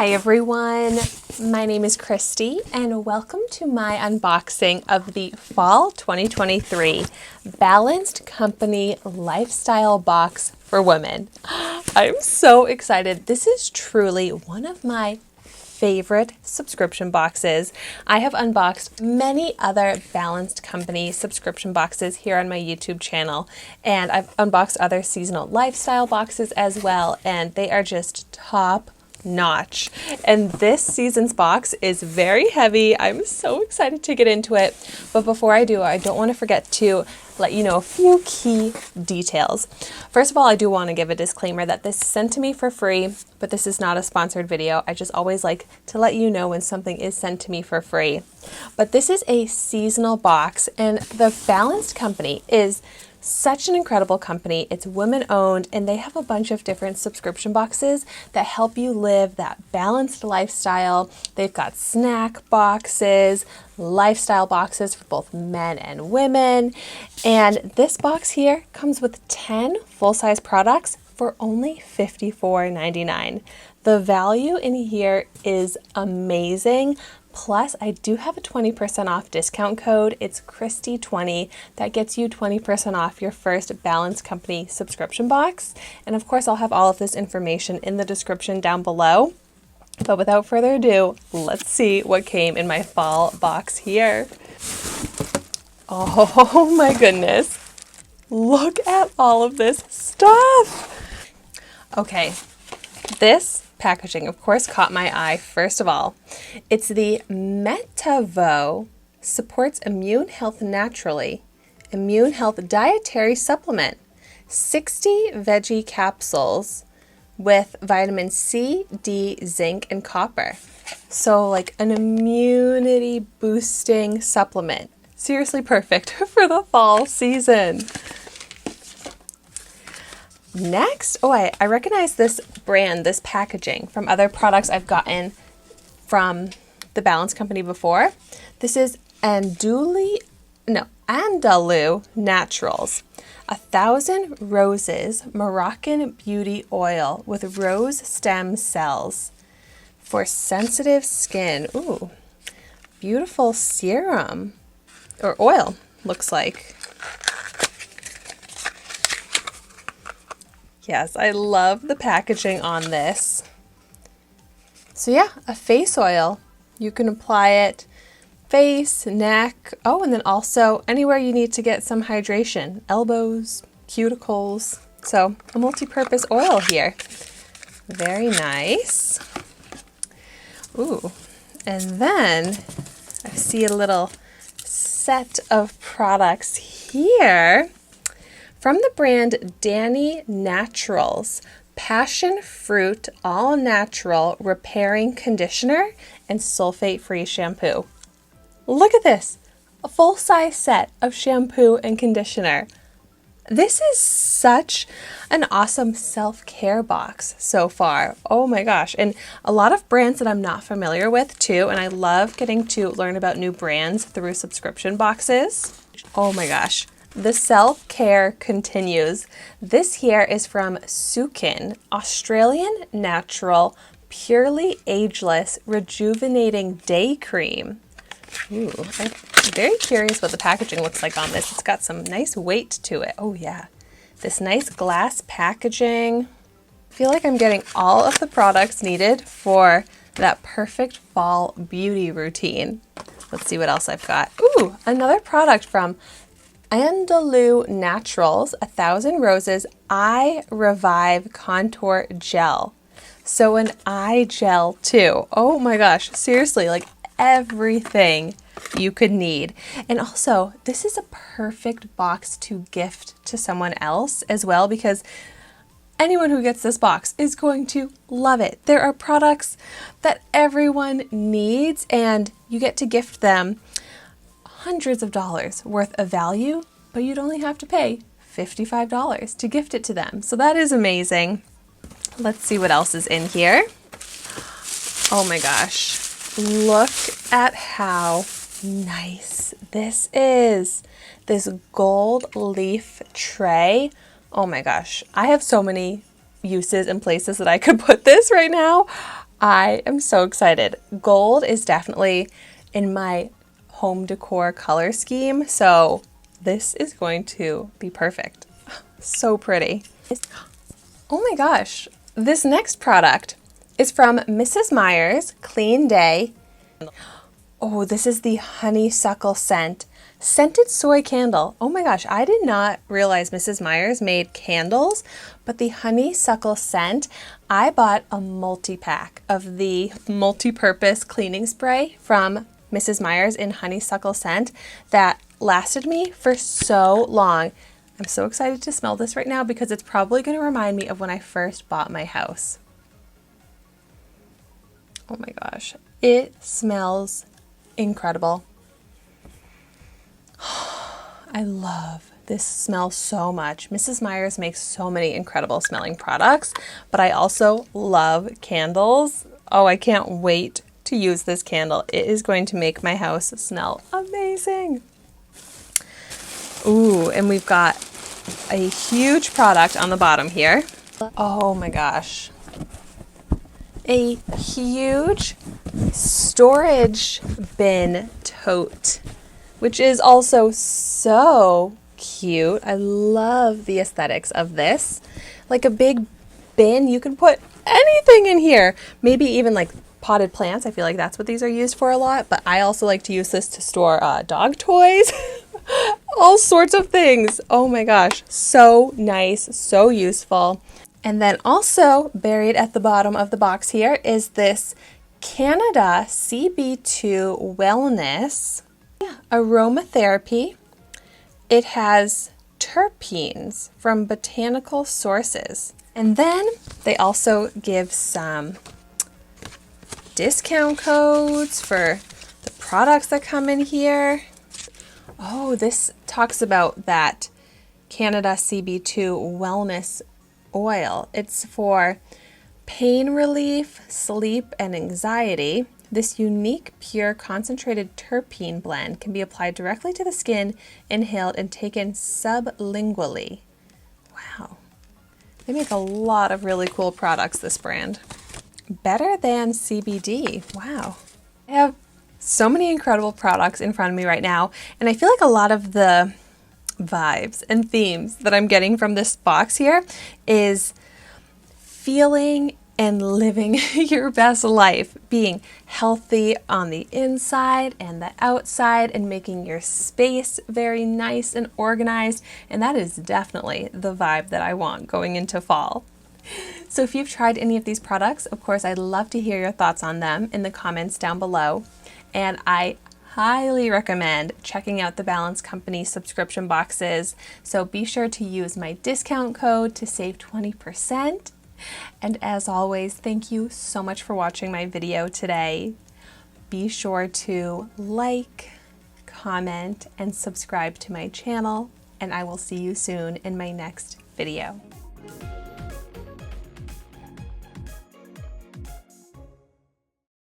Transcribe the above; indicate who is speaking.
Speaker 1: Hi everyone, my name is Christy and welcome to my unboxing of the Fall 2023 Balanced Company Lifestyle Box for Women. I'm so excited. This is truly one of my favorite subscription boxes. I have unboxed many other Balanced Company subscription boxes here on my YouTube channel, and I've unboxed other seasonal lifestyle boxes as well, and they are just top notch. And this season's box is very heavy. I'm so excited to get into it. But before I do, I don't want to forget to let you know a few key details. First of all, I do want to give a disclaimer that this is sent to me for free, but this is not a sponsored video. I just always like to let you know when something is sent to me for free. But this is a seasonal box, and the Balanced Company is such an incredible company. It's women owned, and they have a bunch of different subscription boxes that help you live that balanced lifestyle. They've got snack boxes, lifestyle boxes for both men and women. And this box here comes with 10 full-size products for only $54.99. The value in here is amazing. Plus, I do have a 20% off discount code. It's Christy20. That gets you 20% off your first Balanced Company subscription box. And of course, I'll have all of this information in the description down below. But without further ado, let's see what came in my fall box here. Oh my goodness. Look at all of this stuff. Okay, this packaging, of course, caught my eye first of all. It's the Metavo Supports Immune Health Naturally Immune Health Dietary Supplement. 60 veggie capsules with vitamin C, D, zinc, and copper. So like an immunity boosting supplement. Seriously perfect for the fall season. Next, I recognize this brand, this packaging from other products I've gotten from the Balanced Company before. This is Andalou Naturals, 1,000 Roses Moroccan Beauty Oil with rose stem cells for sensitive skin. Ooh, beautiful serum or oil, looks like. Yes, I love the packaging on this. So yeah, a face oil. You can apply it face, neck, and then also anywhere you need to get some hydration. Elbows, cuticles. So a multi-purpose oil here. Very nice. Ooh, and then I see a little set of products here. From the brand Danny Naturals, Passion Fruit All Natural Repairing Conditioner and Sulfate-Free Shampoo. Look at this, a full-size set of shampoo and conditioner. This is such an awesome self-care box so far. Oh my gosh, and a lot of brands that I'm not familiar with too, and I love getting to learn about new brands through subscription boxes. Oh my gosh. The self-care continues. This here is from Sukin, Australian Natural, Purely Ageless, Rejuvenating Day Cream. Ooh, I'm very curious what the packaging looks like on this. It's got some nice weight to it. Oh yeah, this nice glass packaging. I feel like I'm getting all of the products needed for that perfect fall beauty routine. Let's see what else I've got. Ooh, another product from Andalou Naturals, 1,000 Roses Eye Revive Contour Gel. So an eye gel too. Oh my gosh, seriously, like everything you could need. And also, this is a perfect box to gift to someone else as well, because anyone who gets this box is going to love it. There are products that everyone needs, and you get to gift them hundreds of dollars worth of value, but you'd only have to pay $55 to gift it to them. So that is amazing. Let's see what else is in here. Oh my gosh. Look at how nice this is. This gold leaf tray. Oh my gosh. I have so many uses and places that I could put this right now. I am so excited. Gold is definitely in my home decor color scheme, so this is going to be perfect. So pretty. Oh my gosh, this next product is from Mrs. Meyer's Clean Day. Oh, this is the honeysuckle scent. Scented soy candle. Oh my gosh, I did not realize Mrs. Meyer's made candles, but the honeysuckle scent, I bought a multi-pack of the multi-purpose cleaning spray from Mrs. Meyer's in honeysuckle scent that lasted me for so long. I'm so excited to smell this right now because it's probably going to remind me of when I first bought my house. Oh my gosh, it smells incredible. I love this smell so much. Mrs. Meyer's makes so many incredible smelling products, but I also love candles. Oh, I can't wait to use this candle. It is going to make my house smell amazing. Ooh, and we've got a huge product on the bottom here. Oh my gosh. A huge storage bin tote, which is also so cute. I love the aesthetics of this. Like a big bin, you can put anything in here. Maybe even like potted plants. I feel like that's what these are used for a lot, but I also like to use this to store dog toys. All sorts of things. Oh my gosh, so nice, so useful. And then also buried at the bottom of the box here is this Canada CB2 Wellness aromatherapy. It has terpenes from botanical sources. And then they also give some discount codes for the products that come in here. Oh, this talks about that Canada CB2 Wellness oil. It's for pain relief, sleep, and anxiety. This unique, pure, concentrated terpene blend can be applied directly to the skin, inhaled, and taken sublingually. Wow. They make a lot of really cool products, this brand. Better than CBD. Wow. I have so many incredible products in front of me right now, and I feel like a lot of the vibes and themes that I'm getting from this box here is feeling and living your best life, being healthy on the inside and the outside, and making your space very nice and organized. And that is definitely the vibe that I want going into fall. So if you've tried any of these products, of course, I'd love to hear your thoughts on them in the comments down below. And I highly recommend checking out the Balanced Company subscription boxes. So be sure to use my discount code to save 20%. And as always, thank you so much for watching my video today. Be sure to like, comment, and subscribe to my channel, and I will see you soon in my next video.